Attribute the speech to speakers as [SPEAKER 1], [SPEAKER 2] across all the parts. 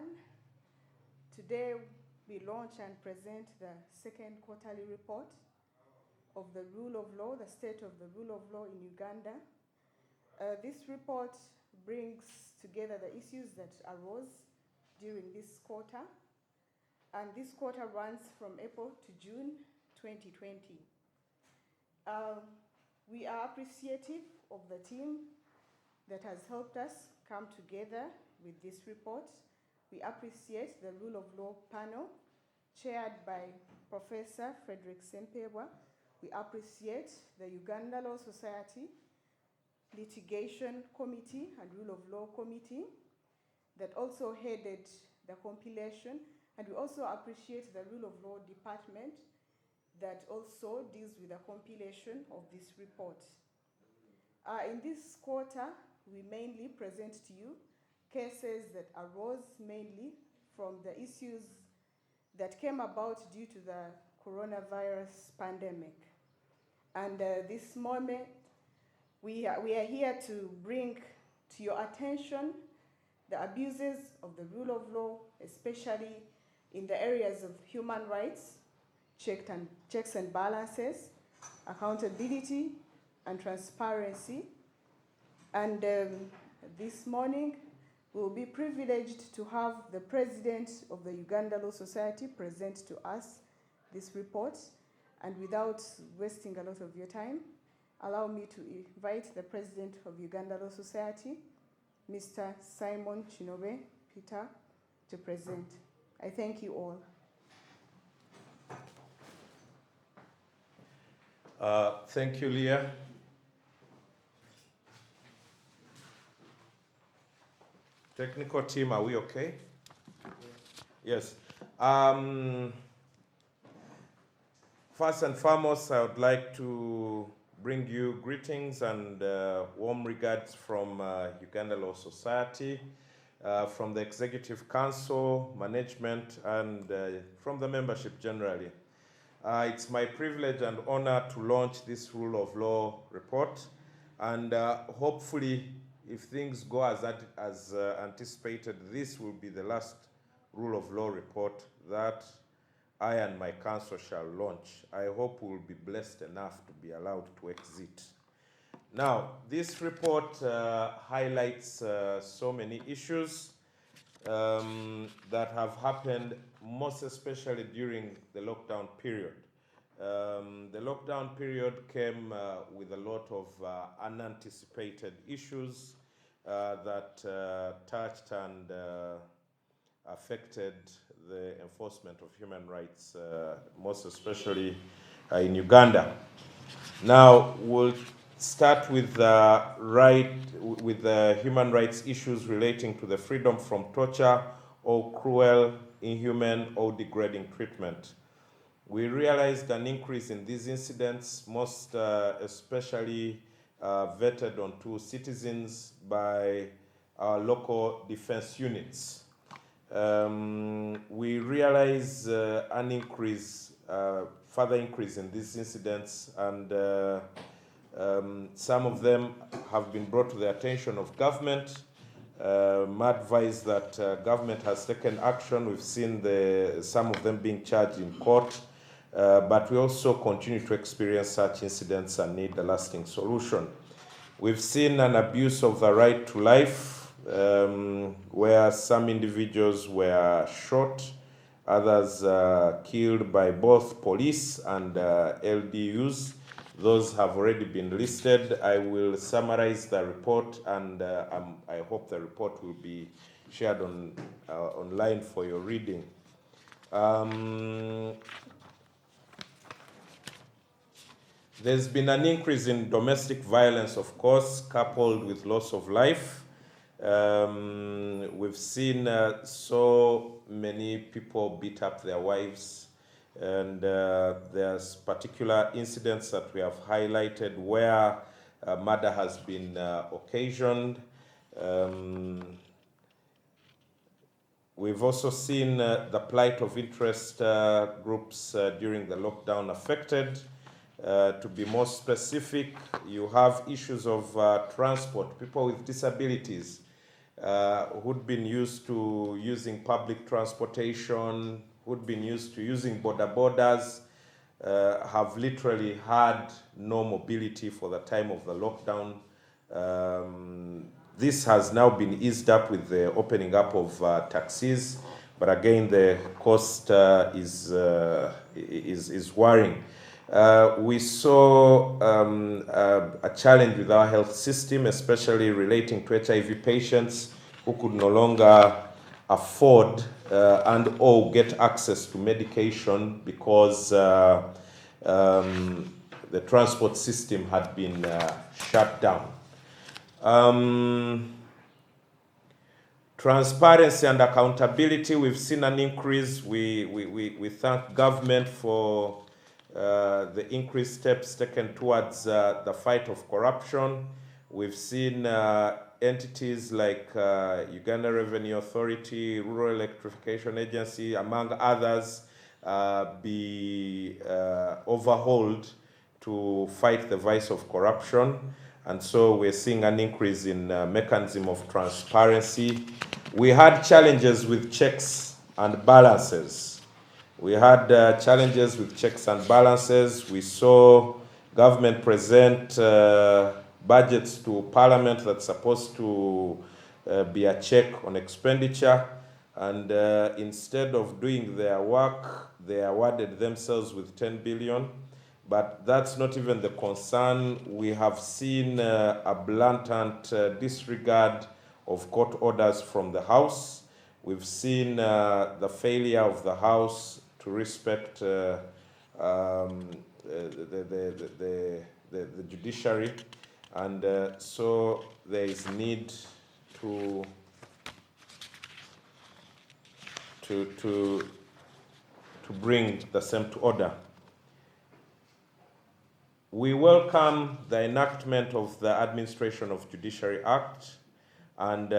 [SPEAKER 1] everyone. Today we launch and present the second quarterly report of the rule of law, the state of the rule of law in Uganda. This report brings together the issues that arose during this quarter, and this quarter runs from April to June 2020. We are appreciative of the team that has helped us come together with this report. We appreciate the Rule of Law panel chaired by Professor Frederick Sempebwa. We appreciate the Uganda Law Society Litigation Committee and Rule of Law Committee that also headed the compilation. And we also appreciate the Rule of Law Department that also deals with the compilation of this report. In this quarter, we mainly present to you cases that arose mainly from the issues that came about due to the coronavirus pandemic. And this moment, we are here to bring to your attention the abuses of the rule of law, especially in the areas of human rights, checks and balances, accountability, and transparency. And this morning, we will be privileged to have the president of the Uganda Law Society present to us this report. And without wasting a lot of your time, allow me to invite the president of Uganda Law Society, Mr. Simon Chinobe Peter, to present. I thank you all.
[SPEAKER 2] Thank you, Leah. Technical team, are we okay? Yes. First and foremost, I would like to bring you greetings and warm regards from Uganda Law Society, from the Executive Council, management, and from the membership generally. It's my privilege and honor to launch this Rule of Law report, and hopefully, if things go as anticipated, this will be the last Rule of Law report that I and my council shall launch. I hope we will be blessed enough to be allowed to exit. Now, this report highlights so many issues that have happened, most especially during the lockdown period. The lockdown period came with a lot of unanticipated issues that touched and affected the enforcement of human rights, most especially in Uganda. Now, we'll start with the human rights issues relating to the freedom from torture or cruel, inhuman, or degrading treatment. We realized an increase in these incidents, most especially vetted onto citizens by our local defense units. We realize an increase, further increase in these incidents, and some of them have been brought to the attention of government. I'm advised that government has taken action. We've seen some of them being charged in court, but we also continue to experience such incidents and need a lasting solution. We've seen an abuse of the right to life, where some individuals were shot, others killed by both police and LDUs. Those have already been listed. I will summarize the report, and I hope the report will be shared online for your reading. There's been an increase in domestic violence, of course, coupled with loss of life. We've seen so many people beat up their wives, and there's particular incidents that we have highlighted where murder has been occasioned. We've also seen the plight of interest groups during the lockdown affected. To be more specific, you have issues of transport, people with disabilities. who'd been used to using public transportation, who'd been used to using borders, have literally had no mobility for the time of the lockdown. This has now been eased up with the opening up of taxis, but again the cost is worrying. We saw a challenge with our health system, especially relating to HIV patients who could no longer afford and or get access to medication because the transport system had been shut down. Transparency and accountability, we've seen an increase. We thank government for the increased steps taken towards the fight of corruption. We've seen entities like Uganda Revenue Authority, Rural Electrification Agency, among others, be overhauled to fight the vice of corruption. And so we're seeing an increase in mechanism of transparency. We had challenges with checks and balances. We had challenges with checks and balances. We saw government present budgets to Parliament that's supposed to be a check on expenditure. And instead of doing their work, they awarded themselves with 10 billion. But that's not even the concern. We have seen a blatant disregard of court orders from the House. We've seen the failure of the House to respect the judiciary, and so there is need to bring the same to order. We welcome the enactment of the Administration of Judiciary Act, and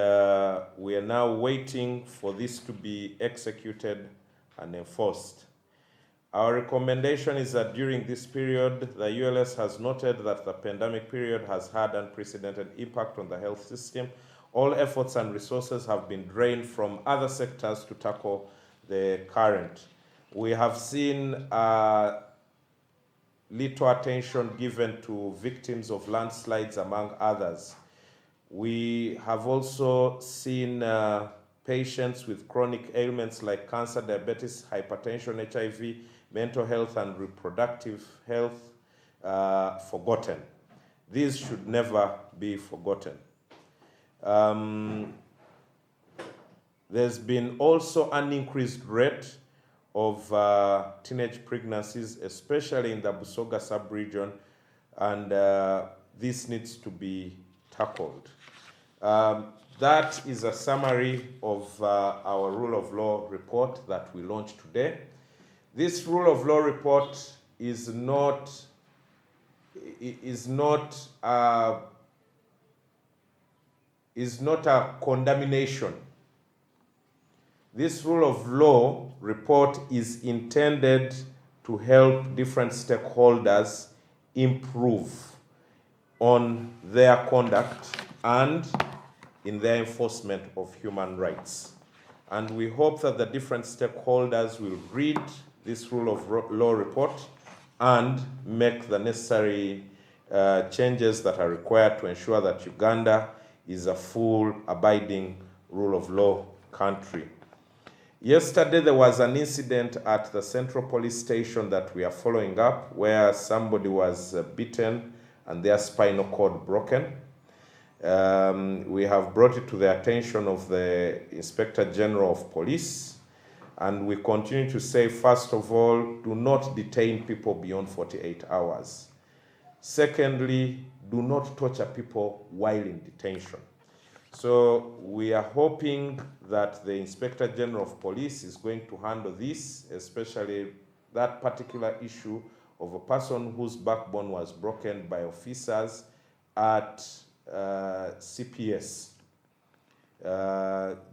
[SPEAKER 2] we are now waiting for this to be executed and enforced. Our recommendation is that during this period, the ULS has noted that the pandemic period has had unprecedented impact on the health system. All efforts and resources have been drained from other sectors to tackle the current. We have seen little attention given to victims of landslides, among others. We have also seen patients with chronic ailments like cancer, diabetes, hypertension, HIV, mental health, and reproductive health forgotten. These should never be forgotten. There's been also an increased rate of teenage pregnancies, especially in the Busoga sub-region, and this needs to be tackled. That is a summary of our rule of law report that we launched today. This rule of law report is not a condemnation. This rule of law report is intended to help different stakeholders improve on their conduct and in their enforcement of human rights. And we hope that the different stakeholders will read this rule of law report and make the necessary changes that are required to ensure that Uganda is a full abiding rule of law country. Yesterday, there was an incident at the Central Police Station that we are following up, where somebody was beaten and their spinal cord broken. We have brought it to the attention of the Inspector General of Police, and we continue to say, first of all, do not detain people beyond 48 hours. Secondly, do not torture people while in detention. So we are hoping that the Inspector General of Police is going to handle this, especially that particular issue of a person whose backbone was broken by officers at CPS.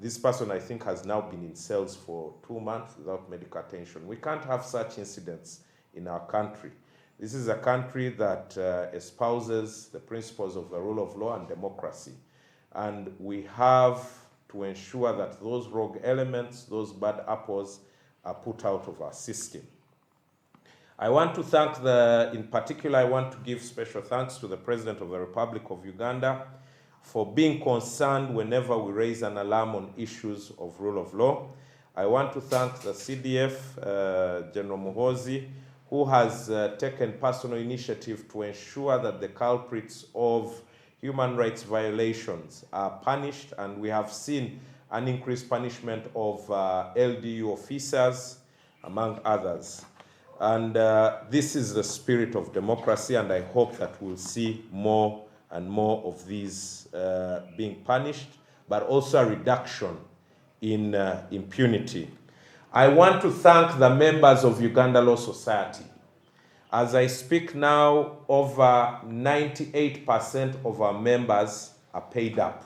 [SPEAKER 2] This person, I think, has now been in cells for 2 months without medical attention. We can't have such incidents in our country. This is a country that espouses the principles of the rule of law and democracy. and we have to ensure that those rogue elements, those bad apples, are put out of our system. I want to thank in particular, I want to give special thanks to the President of the Republic of Uganda for being concerned whenever we raise an alarm on issues of rule of law. I want to thank the CDF, General Muhoozi, who has taken personal initiative to ensure that the culprits of human rights violations are punished, and we have seen an increased punishment of LDU officers, among others. And this is the spirit of democracy, and I hope that we'll see more and more of these being punished, but also a reduction in impunity. I want to thank the members of Uganda Law Society. As I speak now, over 98% of our members are paid up.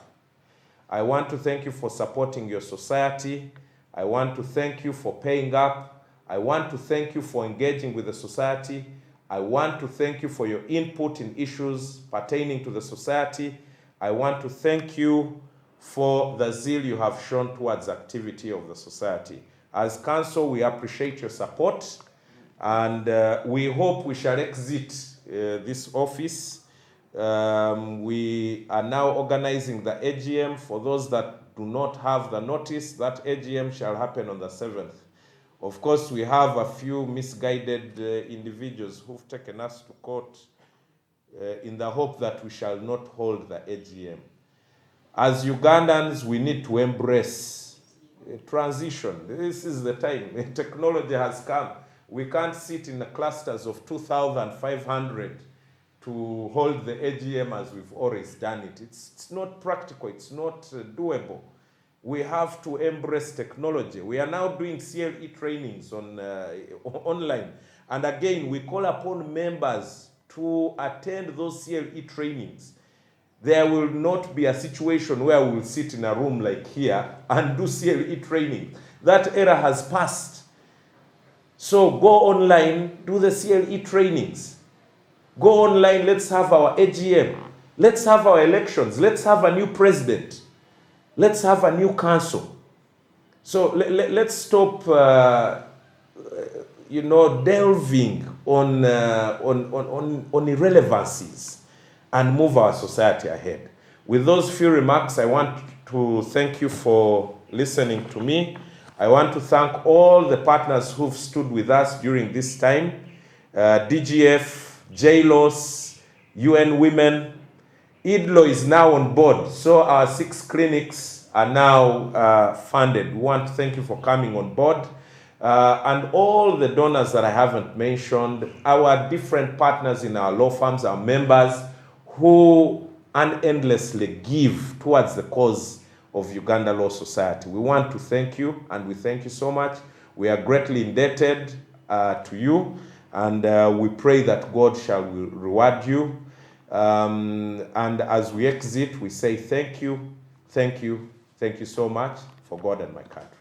[SPEAKER 2] I want to thank you for supporting your society. I want to thank you for paying up. I want to thank you for engaging with the society. I want to thank you for your input in issues pertaining to the society. I want to thank you for the zeal you have shown towards activity of the society. As council, we appreciate your support, and we hope we shall exit this office. We are now organizing the AGM. For those that do not have the notice, that AGM shall happen on the 7th. Of course, we have a few misguided individuals who've taken us to court in the hope that we shall not hold the AGM. As Ugandans, we need to embrace transition. This is the time. Technology has come. We can't sit in the clusters of 2,500 to hold the AGM as we've always done it. It's not practical. It's not doable. We have to embrace technology. We are now doing CLE trainings on online. And again, we call upon members to attend those CLE trainings. There will not be a situation where we will sit in a room like here and do CLE training. That era has passed. So go online, do the CLE trainings. Go online, let's have our AGM. Let's have our elections. Let's have a new president. Let's have a new council. So let's stop, delving on irrelevancies and move our society ahead. With those few remarks, I want to thank you for listening to me. I want to thank all the partners who've stood with us during this time. DGF, JLOS, UN Women. IDLO is now on board, so our 6 clinics are now funded. We want to thank you for coming on board. And all the donors that I haven't mentioned, our different partners in our law firms, our members, who unendlessly give towards the cause of Uganda Law Society. We want to thank you, and we thank you so much. We are greatly indebted to you, and we pray that God shall reward you. And as we exit, we say thank you, thank you, thank you so much for God and my country.